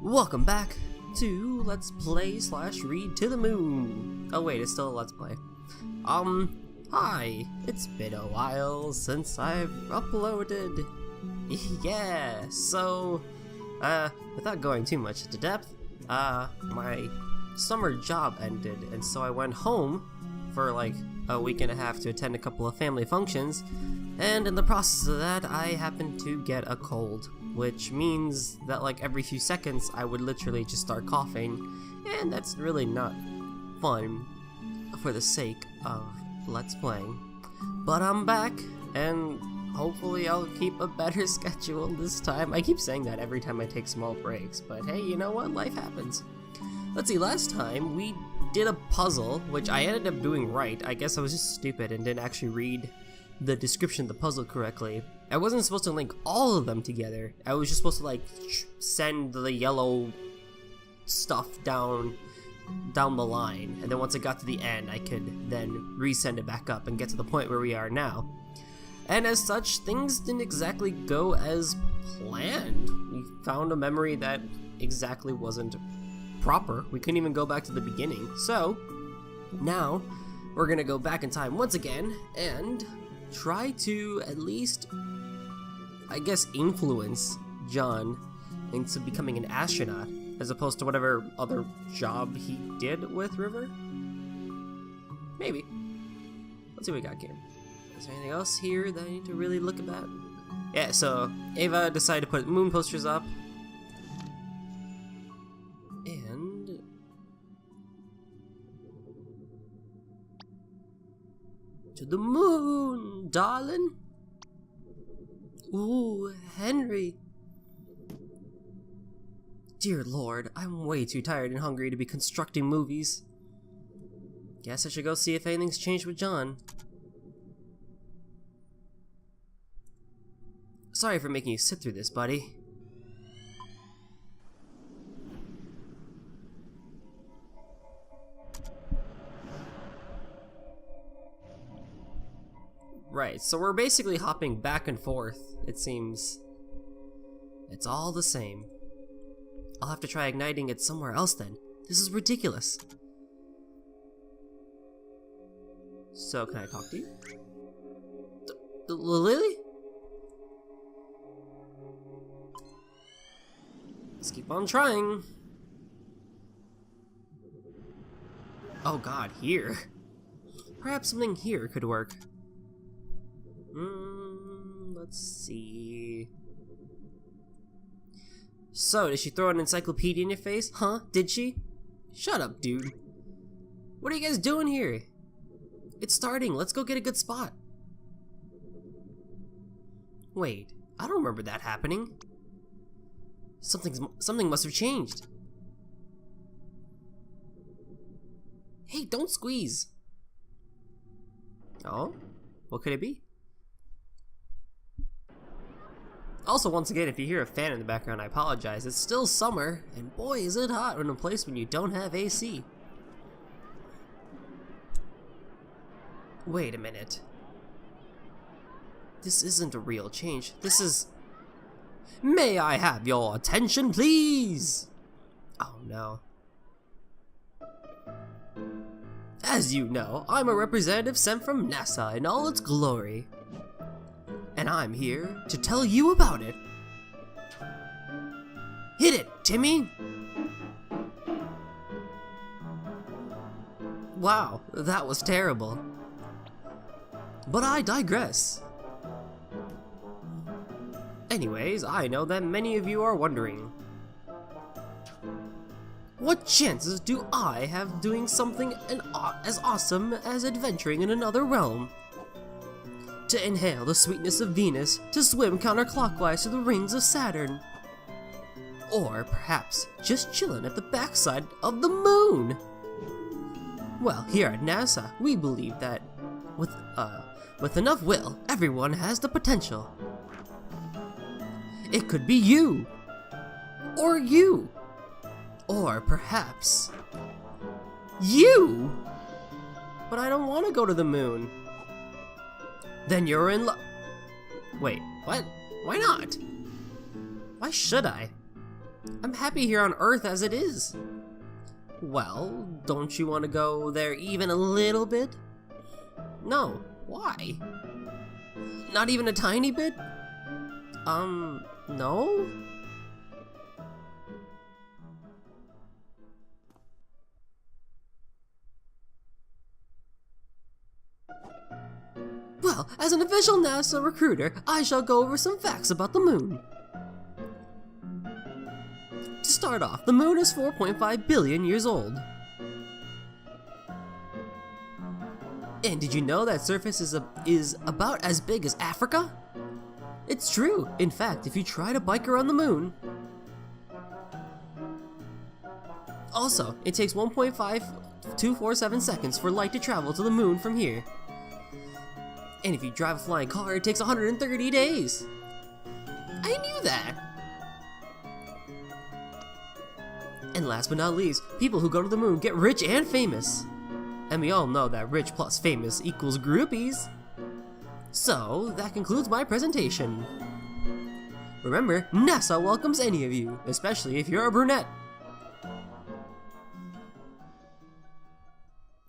Welcome back to Let's Play / Read to the Moon. Oh wait, it's still a Let's Play. Hi. It's been a while since I've uploaded. Yeah, so, without going too much into depth, my summer job ended, and so I went home for like a week and a half to attend a couple of family functions, and in the process of that, I happened to get a cold, which means that like every few seconds, I would literally just start coughing, and that's really not fun for the sake of Let's Playing. But I'm back, and hopefully I'll keep a better schedule this time. I keep saying that every time I take small breaks, but hey, you know what? Life happens. Let's see, last time we did a puzzle, which I ended up doing right. I guess I was just stupid and didn't actually read the description of the puzzle correctly. I wasn't supposed to link all of them together. I was just supposed to like send the yellow stuff down the line, and then once it got to the end, I could then resend it back up and get to the point where we are now. And as such, things didn't exactly go as planned. We found a memory that exactly wasn't proper. We couldn't even go back to the beginning. So, now, we're gonna go back in time once again, and try to at least, I guess, influence John into becoming an astronaut, as opposed to whatever other job he did with River? Maybe. Let's see what we got here. Is there anything else here that I need to really look about? Yeah, so Ava decided to put moon posters up. And to the moon, darling. Ooh, Henry. Dear Lord, I'm way too tired and hungry to be constructing movies. Guess I should go see if anything's changed with John. Sorry for making you sit through this, buddy. Right, so we're basically hopping back and forth, it seems. It's all the same. I'll have to try igniting it somewhere else then. This is ridiculous. So, can I talk to you? Lily? Let's keep on trying. Oh god, here. Perhaps something here could work. Let's see. So, did she throw an encyclopedia in your face? Huh? Did she? Shut up, dude. What are you guys doing here? It's starting. Let's go get a good spot. Wait, I don't remember that happening. Something must have changed. Hey, don't squeeze. Oh? What could it be? Also, once again, if you hear a fan in the background, I apologize. It's still summer, and boy is it hot in a place when you don't have AC. Wait a minute. This isn't a real change. This is... May I have your attention, please? Oh no. As you know, I'm a representative sent from NASA in all its glory. And I'm here to tell you about it. Hit it, Timmy! Wow, that was terrible. But I digress. Anyways, I know that many of you are wondering, what chances do I have doing something as awesome as adventuring in another realm? To inhale the sweetness of Venus, to swim counterclockwise to the rings of Saturn. Or perhaps just chillin' at the backside of the moon. Well, here at NASA, we believe that with enough will, everyone has the potential. It could be you. Or you. Or perhaps you. But I don't want to go to the moon. Then you're in Wait, what? Why not? Why should I? I'm happy here on Earth as it is. Well, don't you want to go there even a little bit? No. Why? Not even a tiny bit? No? Well, as an official NASA recruiter, I shall go over some facts about the moon. To start off, the moon is 4.5 billion years old. And did you know that surface is about as big as Africa? It's true. In fact, if you try to bike around the moon... Also, it takes 1.5247 seconds for light to travel to the moon from here. And if you drive a flying car, it takes 130 days. I knew that. And last but not least, people who go to the moon get rich and famous. And we all know that rich plus famous equals groupies. So, that concludes my presentation. Remember, NASA welcomes any of you, especially if you're a brunette.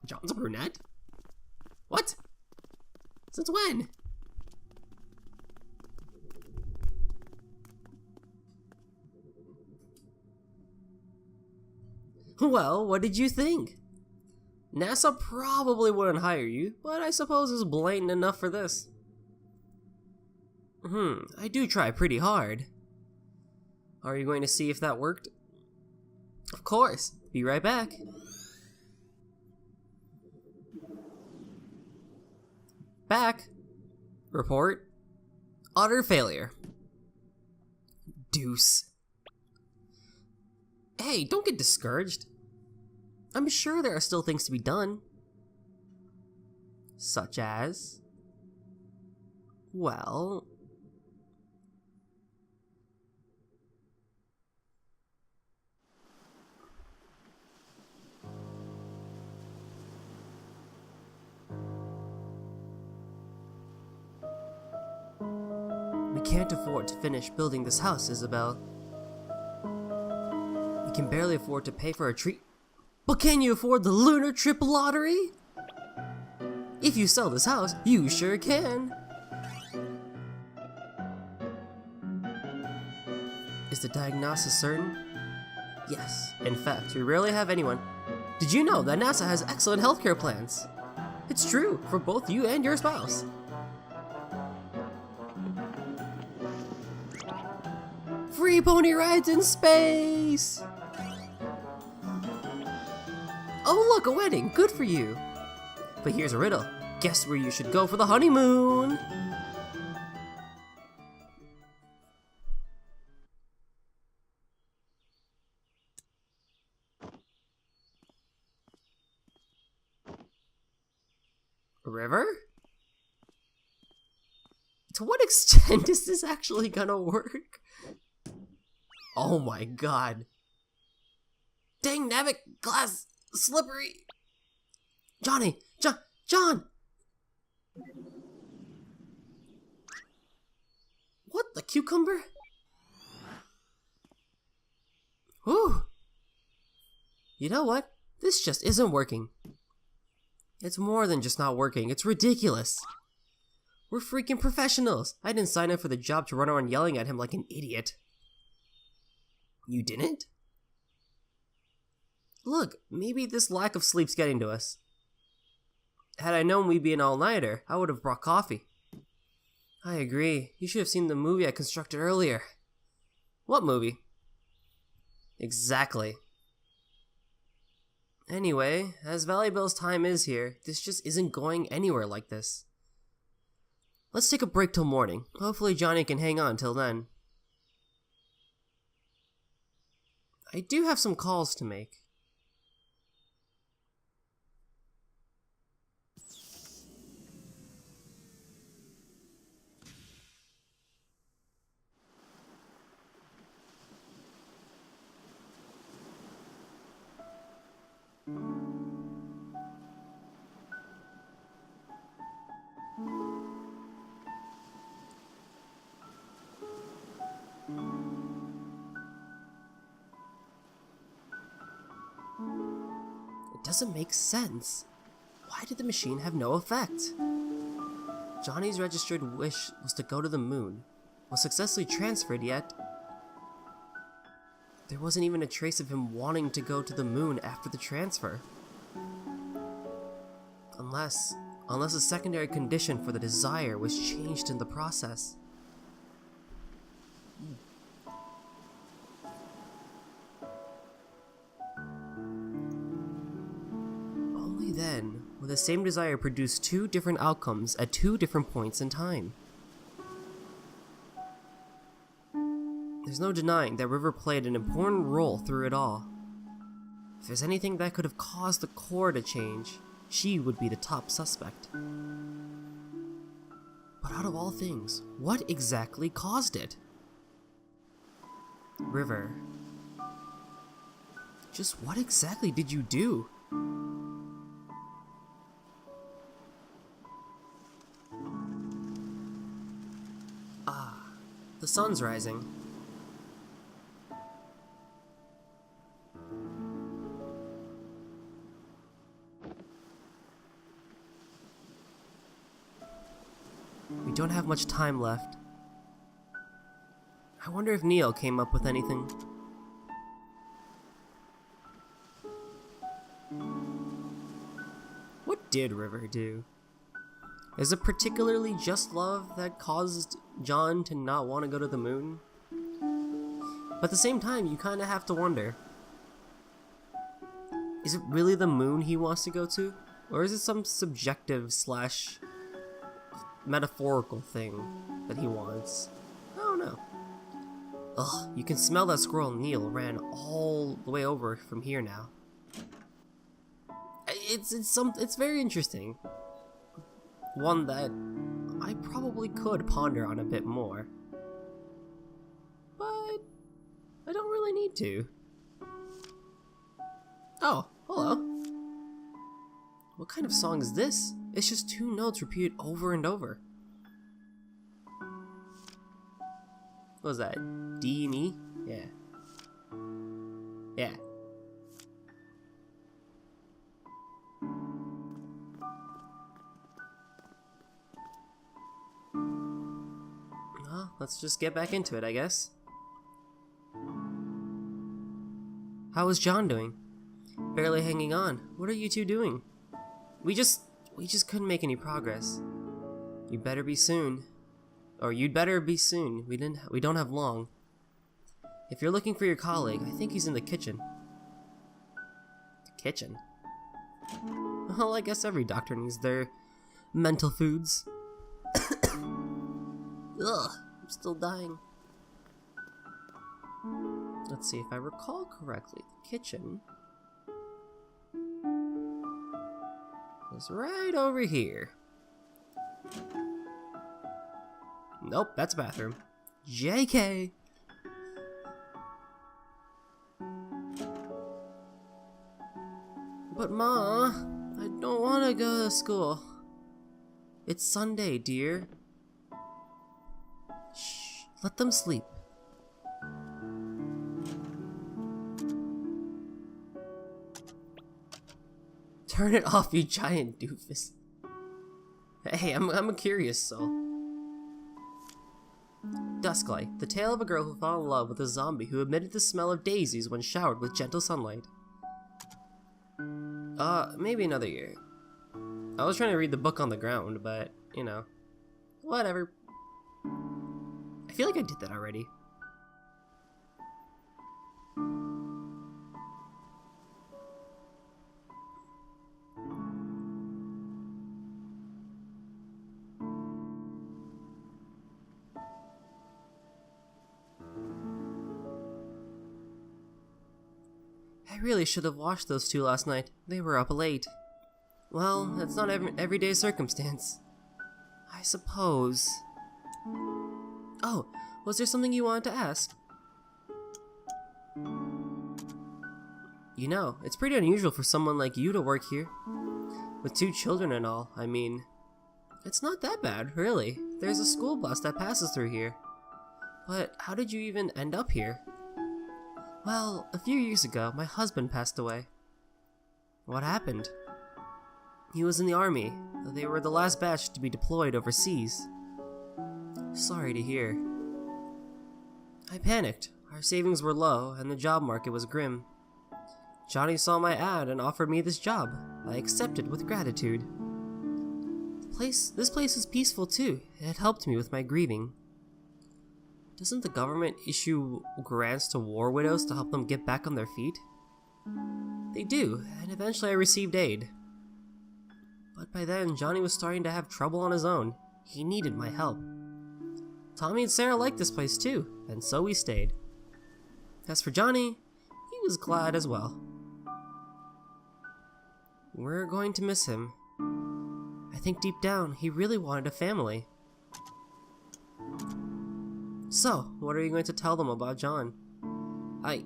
John's a brunette? What? Since when? Well, what did you think? NASA probably wouldn't hire you, but I suppose it's blatant enough for this. I do try pretty hard. Are you going to see if that worked? Of course. Be right back. Back. Report. Utter failure. Deuce. Hey, don't get discouraged. I'm sure there are still things to be done. Such as... Well... We can't afford to finish building this house, Isabel. We can barely afford to pay for a treat. But can you afford the Lunar Trip Lottery? If you sell this house, you sure can. Is the diagnosis certain? Yes. In fact, we rarely have anyone. Did you know that NASA has excellent healthcare plans? It's true, for both you and your spouse. Free pony rides in space! Oh look, a wedding! Good for you! But here's a riddle. Guess where you should go for the honeymoon? A river? To what extent is this actually gonna work? Oh my god. Dang nabbit, glass, slippery. Johnny, John! What, the cucumber? Whew. You know what? This just isn't working. It's more than just not working, it's ridiculous. We're freaking professionals. I didn't sign up for the job to run around yelling at him like an idiot. You didn't? Look, maybe this lack of sleep's getting to us. Had I known we'd be an all-nighter, I would have brought coffee. I agree. You should have seen the movie I constructed earlier. What movie? Exactly. Anyway, as valuable as time is here, this just isn't going anywhere like this. Let's take a break till morning. Hopefully Johnny can hang on till then. I do have some calls to make. doesn't make sense. Why did the machine have no effect? Johnny's registered wish was to go to the moon. Was successfully transferred, yet there wasn't even a trace of him wanting to go to the moon after the transfer. Unless a secondary condition for the desire was changed in the process. Only then will the same desire produce two different outcomes at two different points in time. There's no denying that River played an important role through it all. If there's anything that could have caused the core to change, she would be the top suspect. But out of all things, what exactly caused it? River, just what exactly did you do? Ah, the sun's rising. We don't have much time left. I wonder if Neil came up with anything. What did River do? Is it particularly just love that caused John to not want to go to the moon? But at the same time, you kind of have to wonder, is it really the moon he wants to go to? Or is it some subjective slash metaphorical thing that he wants? I don't know. Ugh, you can smell that squirrel Neil ran all the way over from here now. It's very interesting. One that I probably could ponder on a bit more. But I don't really need to. Oh, hello. What kind of song is this? It's just two notes repeated over and over. What was that? D and E? Yeah. Yeah. Well, let's just get back into it, I guess. How is John doing? Barely hanging on. What are you two doing? We just couldn't make any progress. You better be soon. Or you'd better be soon. We don't have long. If you're looking for your colleague, I think he's in the kitchen. The kitchen? Well, I guess every doctor needs their mental foods. Ugh, I'm still dying. Let's see, if I recall correctly, the kitchen is right over here. Nope, that's a bathroom. JK! But Ma, I don't want to go to school. It's Sunday, dear. Shh, let them sleep. Turn it off, you giant doofus. Hey, I'm a curious soul. Dusklight, the tale of a girl who fell in love with a zombie who emitted the smell of daisies when showered with gentle sunlight. Maybe another year. I was trying to read the book on the ground, but, you know, whatever. I feel like I did that already. I really should have watched those two last night. They were up late. Well, that's not everyday circumstance. I suppose. Oh, was there something you wanted to ask? You know, it's pretty unusual for someone like you to work here. With 2 children and all, I mean, it's not that bad, really. There's a school bus that passes through here. But how did you even end up here? Well, a few years ago, my husband passed away. What happened? He was in the army. They were the last batch to be deployed overseas. Sorry to hear. I panicked. Our savings were low, and the job market was grim. Johnny saw my ad and offered me this job. I accepted with gratitude. This place is peaceful too. It helped me with my grieving. Doesn't the government issue grants to war widows to help them get back on their feet? They do, and eventually I received aid. But by then, Johnny was starting to have trouble on his own. He needed my help. Tommy and Sarah liked this place too, and so we stayed. As for Johnny, he was glad as well. We're going to miss him. I think deep down, he really wanted a family. So, what are you going to tell them about John? I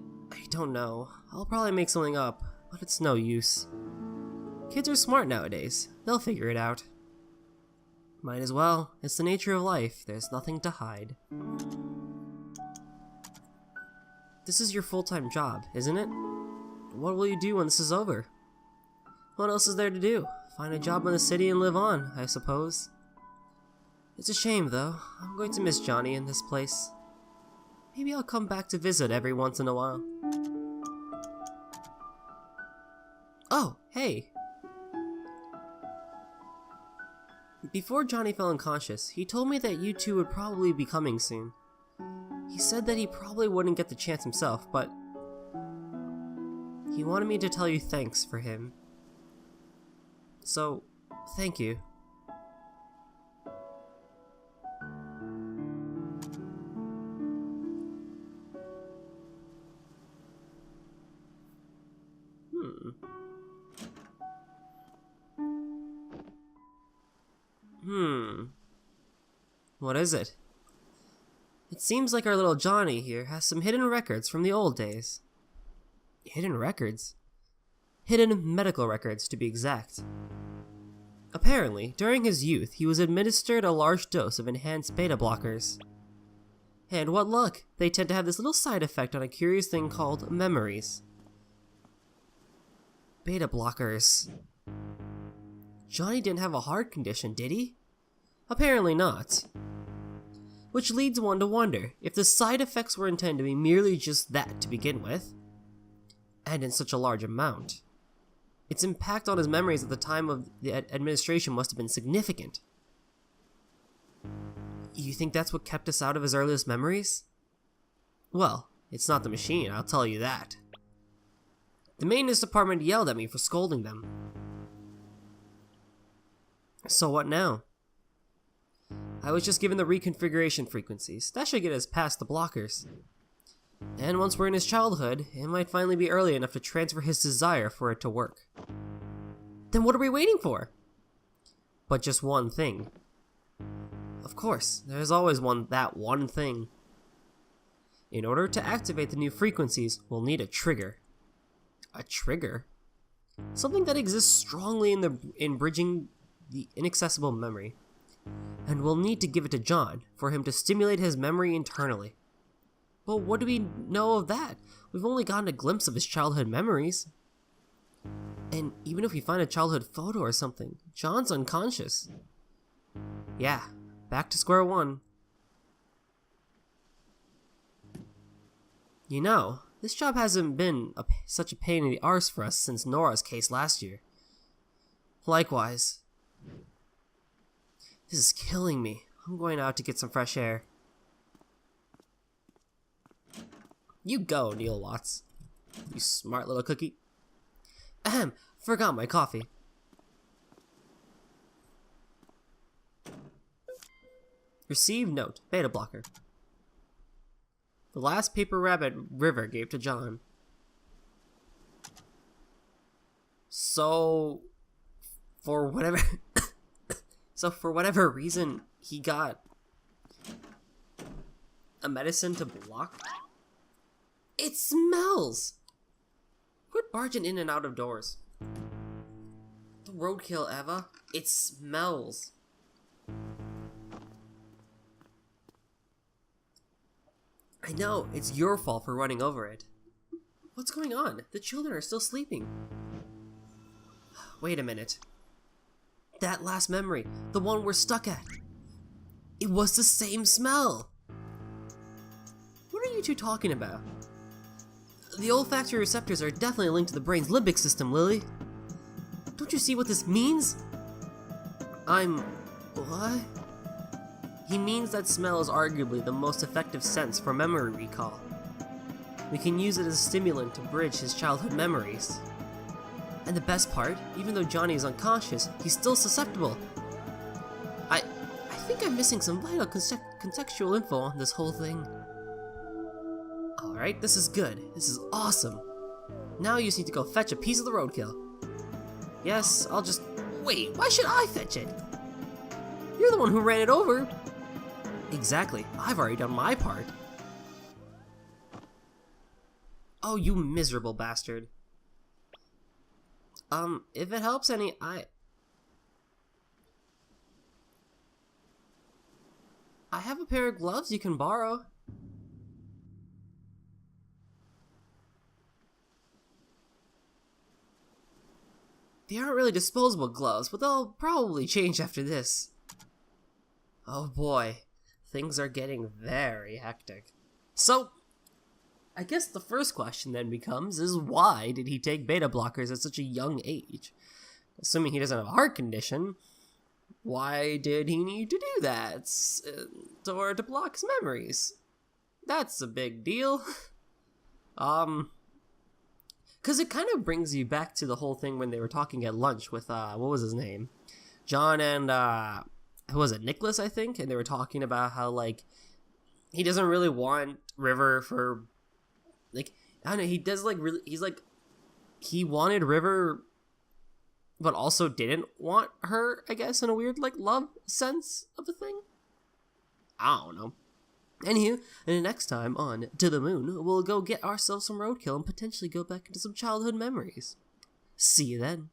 don't know. I'll probably make something up, but it's no use. Kids are smart nowadays. They'll figure it out. Might as well. It's the nature of life. There's nothing to hide. This is your full-time job, isn't it? What will you do when this is over? What else is there to do? Find a job in the city and live on, I suppose. It's a shame, though. I'm going to miss Johnny in this place. Maybe I'll come back to visit every once in a while. Oh, hey! Before Johnny fell unconscious, he told me that you two would probably be coming soon. He said that he probably wouldn't get the chance himself, but he wanted me to tell you thanks for him. So, thank you. What is it? It seems like our little Johnny here has some hidden records from the old days. Hidden records? Hidden medical records, to be exact. Apparently, during his youth, he was administered a large dose of enhanced beta blockers. And what luck, they tend to have this little side effect on a curious thing called memories. Beta blockers. Johnny didn't have a heart condition, did he? Apparently not. Which leads one to wonder if the side effects were intended to be merely just that to begin with, and in such a large amount. Its impact on his memories at the time of the administration must have been significant. You think that's what kept us out of his earliest memories? Well, it's not the machine, I'll tell you that. The maintenance department yelled at me for scolding them. So what now? I was just given the reconfiguration frequencies. That should get us past the blockers. And once we're in his childhood, it might finally be early enough to transfer his desire for it to work. Then what are we waiting for? But just one thing. Of course, there's always that one thing. In order to activate the new frequencies, we'll need a trigger. A trigger? Something that exists strongly in bridging the inaccessible memory. And we'll need to give it to John for him to stimulate his memory internally. But what do we know of that? We've only gotten a glimpse of his childhood memories. And even if we find a childhood photo or something, John's unconscious. Yeah, back to square one. You know, this job hasn't been such a pain in the arse for us since Nora's case last year. Likewise. This is killing me. I'm going out to get some fresh air. You go, Neil Watts. You smart little cookie. Ahem, forgot my coffee. Received note, beta blocker. The last paper rabbit River gave to John. So, for whatever reason, he got a medicine to block. It smells! Quit barging in and out of doors. The roadkill, Eva. It smells. I know, it's your fault for running over it. What's going on? The children are still sleeping. Wait a minute. That last memory, the one we're stuck at. It was the same smell. What are you two talking about? The olfactory receptors are definitely linked to the brain's limbic system, Lily. Don't you see what this means? What? He means that smell is arguably the most effective sense for memory recall. We can use it as a stimulant to bridge his childhood memories. And the best part, even though Johnny is unconscious, he's still susceptible. I think I'm missing some vital contextual info on this whole thing. Alright, this is good. This is awesome. Now you just need to go fetch a piece of the roadkill. Yes, I'll just... Wait, why should I fetch it? You're the one who ran it over. Exactly, I've already done my part. Oh, you miserable bastard. If it helps any, I have a pair of gloves you can borrow. They aren't really disposable gloves, but they'll probably change after this. Oh boy, things are getting very hectic. So, I guess the first question then becomes is why did he take beta blockers at such a young age? Assuming he doesn't have a heart condition, why did he need to do that? Or to block his memories? That's a big deal. Because it kind of brings you back to the whole thing when they were talking at lunch with, what was his name? John and, who was it, Nicholas, I think? And they were talking about how, like, he doesn't really want River for, like, I don't know, he does, like, really, he's, like, he wanted River, but also didn't want her, I guess, in a weird, like, love sense of the thing? I don't know. Anywho, and next time on To the Moon, we'll go get ourselves some roadkill and potentially go back into some childhood memories. See you then.